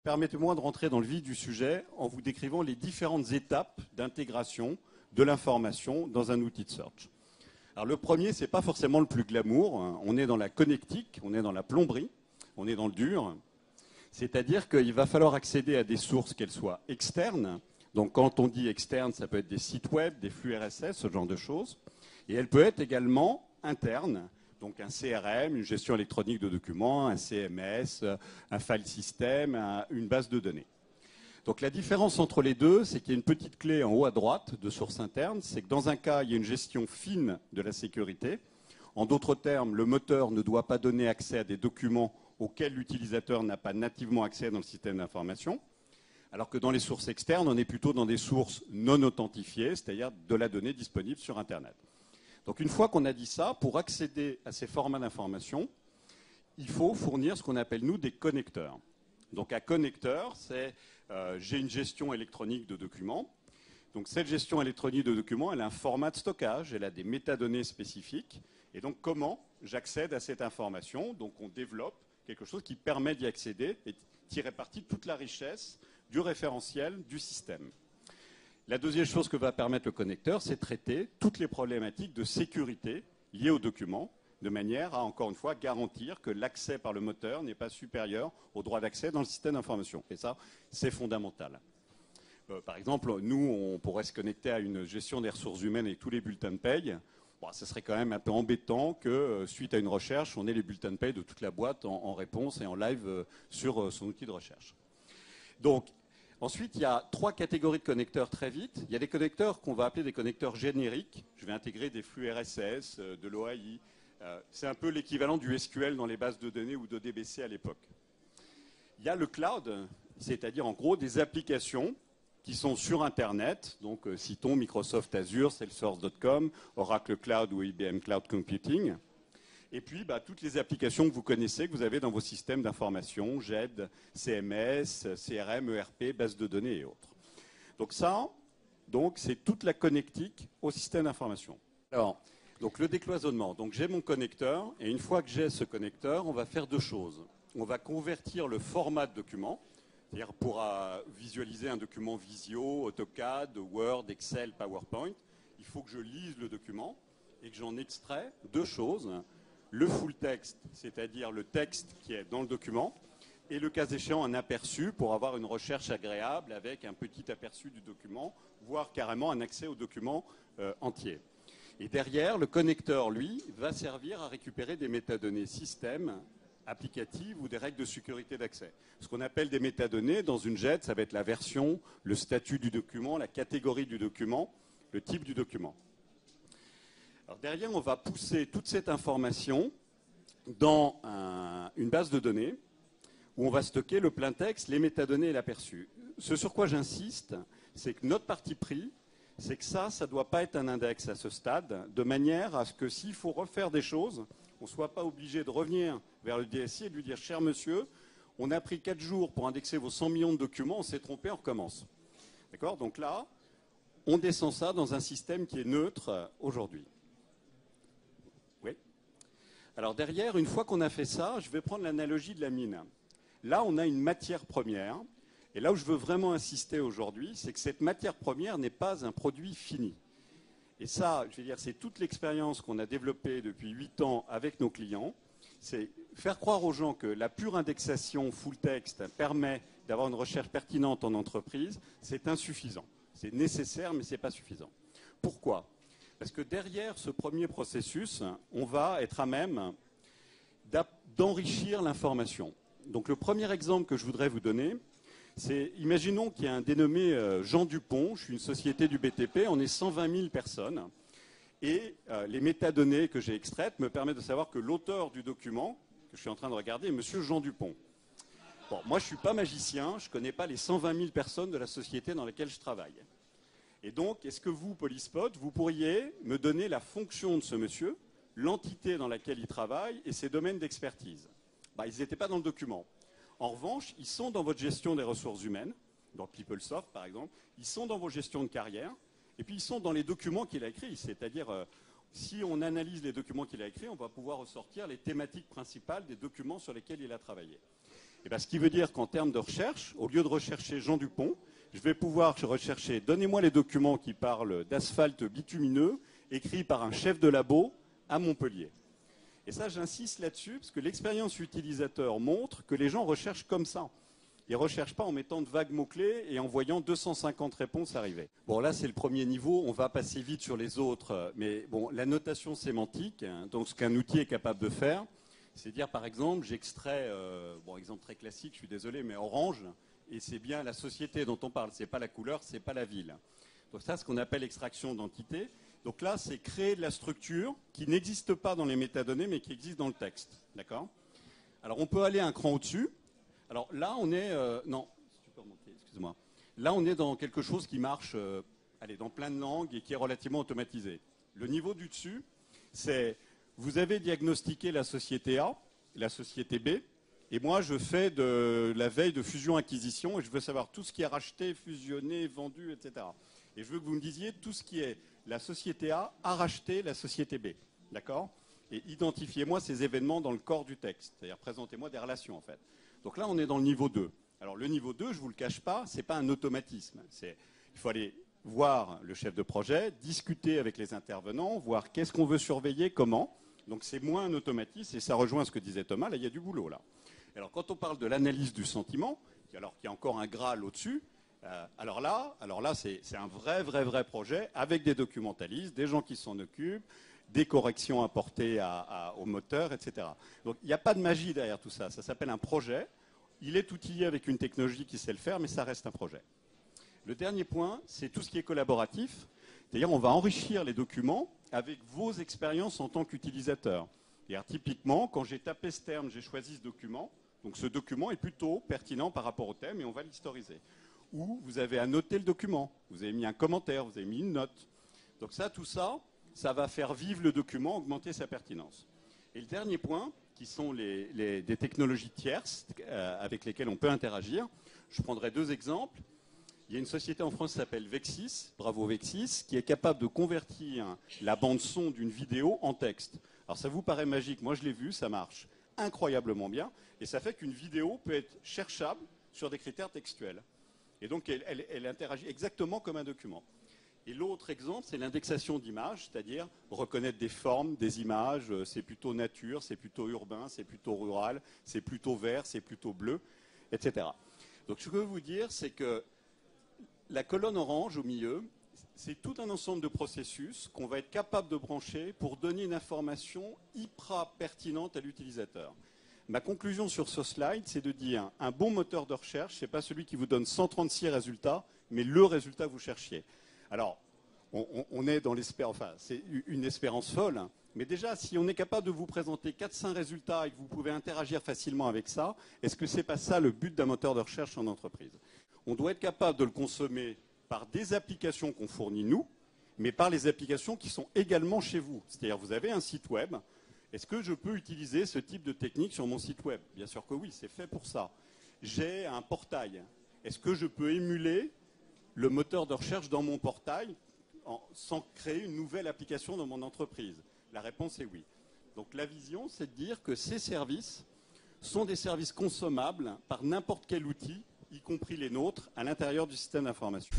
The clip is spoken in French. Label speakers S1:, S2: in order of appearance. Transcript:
S1: Permettez-moi de rentrer dans le vif du sujet en vous décrivant les différentes étapes d'intégration de l'information dans un outil de search. Alors le premier, ce n'est pas forcément le plus glamour. On est dans la connectique, on est dans la plomberie, on est dans le dur. C'est-à-dire qu'il va falloir accéder à des sources, qu'elles soient externes. Donc quand on dit externe, ça peut être des sites web, des flux RSS, ce genre de choses. Et elle peut être également interne. Donc un CRM, une gestion électronique de documents, un CMS, un file system, une base de données. Donc la différence entre les deux, c'est qu'il y a une petite clé en haut à droite de source interne. C'est que dans un cas, il y a une gestion fine de la sécurité. En d'autres termes, le moteur ne doit pas donner accès à des documents auxquels l'utilisateur n'a pas nativement accès dans le système d'information. Alors que dans les sources externes, on est plutôt dans des sources non authentifiées, c'est-à-dire de la donnée disponible sur Internet. Donc une fois qu'on a dit ça, pour accéder à ces formats d'information, il faut fournir ce qu'on appelle, nous, des connecteurs. Donc un connecteur, c'est j'ai une gestion électronique de documents. Donc cette gestion électronique de documents, elle a un format de stockage, elle a des métadonnées spécifiques. Et donc comment j'accède à cette information? Donc on développe quelque chose qui permet d'y accéder et tirer parti de toute la richesse du référentiel du système. La deuxième chose que va permettre le connecteur, c'est traiter toutes les problématiques de sécurité liées aux documents, de manière à, encore une fois, garantir que l'accès par le moteur n'est pas supérieur au droit d'accès dans le système d'information. Et ça, c'est fondamental. Par exemple, nous, on pourrait se connecter à une gestion des ressources humaines avec tous les bulletins de paye. Bon, ce serait quand même un peu embêtant que, suite à une recherche, on ait les bulletins de paye de toute la boîte en réponse et en live sur son outil de recherche. Donc, ensuite, il y a trois catégories de connecteurs très vite. Il y a des connecteurs qu'on va appeler des connecteurs génériques. Je vais intégrer des flux RSS, de l'OAI. C'est un peu l'équivalent du SQL dans les bases de données ou de DBC à l'époque. Il y a le cloud, c'est-à-dire en gros des applications qui sont sur Internet. Donc, citons Microsoft Azure, Salesforce.com, Oracle Cloud ou IBM Cloud Computing. Et puis, toutes les applications que vous connaissez, que vous avez dans vos systèmes d'information, GED, CMS, CRM, ERP, bases de données et autres. Donc ça, c'est toute la connectique au système d'information. Alors, donc le décloisonnement. Donc j'ai mon connecteur, et une fois que j'ai ce connecteur, on va faire deux choses. On va convertir le format de document, c'est-à-dire pour visualiser un document Visio, AutoCAD, Word, Excel, PowerPoint. Il faut que je lise le document et que j'en extrais deux choses. Le full text, c'est-à-dire le texte qui est dans le document, et le cas échéant un aperçu pour avoir une recherche agréable avec un petit aperçu du document, voire carrément un accès au document entier. Et derrière, le connecteur, lui, va servir à récupérer des métadonnées système, applicatives ou des règles de sécurité d'accès. Ce qu'on appelle des métadonnées, dans une GED, ça va être la version, le statut du document, la catégorie du document, le type du document. Alors derrière, on va pousser toute cette information dans une base de données où on va stocker le plein texte, les métadonnées et l'aperçu. Ce sur quoi j'insiste, c'est que notre parti pris, c'est que ça ne doit pas être un index à ce stade, de manière à ce que s'il faut refaire des choses, on ne soit pas obligé de revenir vers le DSI et de lui dire « Cher monsieur, on a pris 4 jours pour indexer vos 100 millions de documents, on s'est trompé, on recommence. » D'accord? Donc là, on descend ça dans un système qui est neutre aujourd'hui. Oui. Alors derrière, une fois qu'on a fait ça, je vais prendre l'analogie de la mine. Là, on a une matière première. Et là où je veux vraiment insister aujourd'hui, c'est que cette matière première n'est pas un produit fini. Et ça, je veux dire, c'est toute l'expérience qu'on a développée depuis 8 ans avec nos clients. C'est faire croire aux gens que la pure indexation full text permet d'avoir une recherche pertinente en entreprise, c'est insuffisant. C'est nécessaire, mais ce n'est pas suffisant. Pourquoi? Parce que derrière ce premier processus, on va être à même d'enrichir l'information. Donc le premier exemple que je voudrais vous donner, c'est, imaginons qu'il y a un dénommé Jean Dupont, je suis une société du BTP, on est 120 000 personnes, et les métadonnées que j'ai extraites me permettent de savoir que l'auteur du document que je suis en train de regarder est monsieur Jean Dupont. Bon, moi je ne suis pas magicien, je ne connais pas les 120 000 personnes de la société dans laquelle je travaille. Et donc, est-ce que vous, Polyspot, vous pourriez me donner la fonction de ce monsieur, l'entité dans laquelle il travaille et ses domaines d'expertise? Ils n'étaient pas dans le document. En revanche, ils sont dans votre gestion des ressources humaines, dans PeopleSoft par exemple, ils sont dans vos gestions de carrière, et puis ils sont dans les documents qu'il a écrits. C'est-à-dire, si on analyse les documents qu'il a écrits, on va pouvoir ressortir les thématiques principales des documents sur lesquels il a travaillé. Et bien, ce qui veut dire qu'en termes de recherche, au lieu de rechercher Jean Dupont, je vais pouvoir rechercher, donnez-moi les documents qui parlent d'asphalte bitumineux, écrits par un chef de labo à Montpellier. Et ça, j'insiste là-dessus, parce que l'expérience utilisateur montre que les gens recherchent comme ça. Ils ne recherchent pas en mettant de vagues mots-clés et en voyant 250 réponses arriver. Bon, là, c'est le premier niveau. On va passer vite sur les autres. Mais bon, la notation sémantique, hein, donc ce qu'un outil est capable de faire, c'est dire, par exemple, j'extrais, bon, exemple très classique, je suis désolé, mais orange, et c'est bien la société dont on parle. Ce n'est pas la couleur, ce n'est pas la ville. Donc ça, ce qu'on appelle extraction d'entité. Donc là, c'est créer de la structure qui n'existe pas dans les métadonnées, mais qui existe dans le texte. D'accord ? Alors, on peut aller un cran au-dessus. Alors là, on est... non, si tu peux remonter, excuse-moi. Là, on est dans quelque chose qui marche dans plein de langues et qui est relativement automatisé. Le niveau du dessus, c'est... Vous avez diagnostiqué la société A, la société B, et moi, je fais de la veille de fusion-acquisition et je veux savoir tout ce qui est racheté, fusionné, vendu, etc. Et je veux que vous me disiez tout ce qui est la société A racheté la société B. D'accord ? Et identifiez-moi ces événements dans le corps du texte. C'est-à-dire, présentez-moi des relations, en fait. Donc là, on est dans le niveau 2. Alors, le niveau 2, je ne vous le cache pas, ce n'est pas un automatisme. Il faut aller voir le chef de projet, discuter avec les intervenants, voir qu'est-ce qu'on veut surveiller, comment. Donc, c'est moins un automatisme, et ça rejoint ce que disait Thomas. Là, il y a du boulot, là. Alors, quand on parle de l'analyse du sentiment, alors qu'il y a encore un Graal au-dessus, alors là c'est un vrai projet avec des documentalistes, des gens qui s'en occupent, des corrections apportées au moteur, etc. Donc il n'y a pas de magie derrière tout ça. Ça s'appelle un projet. Il est outillé avec une technologie qui sait le faire, mais ça reste un projet. Le dernier point, c'est tout ce qui est collaboratif. C'est-à-dire on va enrichir les documents avec vos expériences en tant qu'utilisateur. Typiquement, quand j'ai tapé ce terme, j'ai choisi ce document. Donc ce document est plutôt pertinent par rapport au thème et on va l'historiser. Ou vous avez annoté le document, vous avez mis un commentaire, vous avez mis une note. Donc tout ça va faire vivre le document, augmenter sa pertinence. Et le dernier point, qui sont des technologies tierces avec lesquelles on peut interagir, je prendrai 2 exemples. Il y a une société en France qui s'appelle Vexis, bravo Vexis, qui est capable de convertir la bande-son d'une vidéo en texte. Alors ça vous paraît magique, moi je l'ai vu, ça marche incroyablement bien, et ça fait qu'une vidéo peut être cherchable sur des critères textuels. Et donc elle interagit exactement comme un document. Et l'autre exemple, c'est l'indexation d'images, c'est-à-dire reconnaître des formes, des images, c'est plutôt nature, c'est plutôt urbain, c'est plutôt rural, c'est plutôt vert, c'est plutôt bleu, etc. Donc ce que je veux vous dire, c'est que la colonne orange au milieu, c'est tout un ensemble de processus qu'on va être capable de brancher pour donner une information hyper pertinente à l'utilisateur. Ma conclusion sur ce slide, c'est de dire un bon moteur de recherche, ce n'est pas celui qui vous donne 136 résultats, mais le résultat que vous cherchiez. Alors, on est dans l'espérance, enfin, c'est une espérance folle, hein, mais déjà, si on est capable de vous présenter 4-5 résultats et que vous pouvez interagir facilement avec ça, est-ce que ce n'est pas ça le but d'un moteur de recherche en entreprise ? On doit être capable de le consommer par des applications qu'on fournit nous, mais par les applications qui sont également chez vous. C'est-à-dire, vous avez un site web. Est-ce que je peux utiliser ce type de technique sur mon site web ? Bien sûr que oui, c'est fait pour ça. J'ai un portail. Est-ce que je peux émuler le moteur de recherche dans mon portail sans créer une nouvelle application dans mon entreprise ? La réponse est oui. Donc la vision, c'est de dire que ces services sont des services consommables par n'importe quel outil, y compris les nôtres, à l'intérieur du système d'information.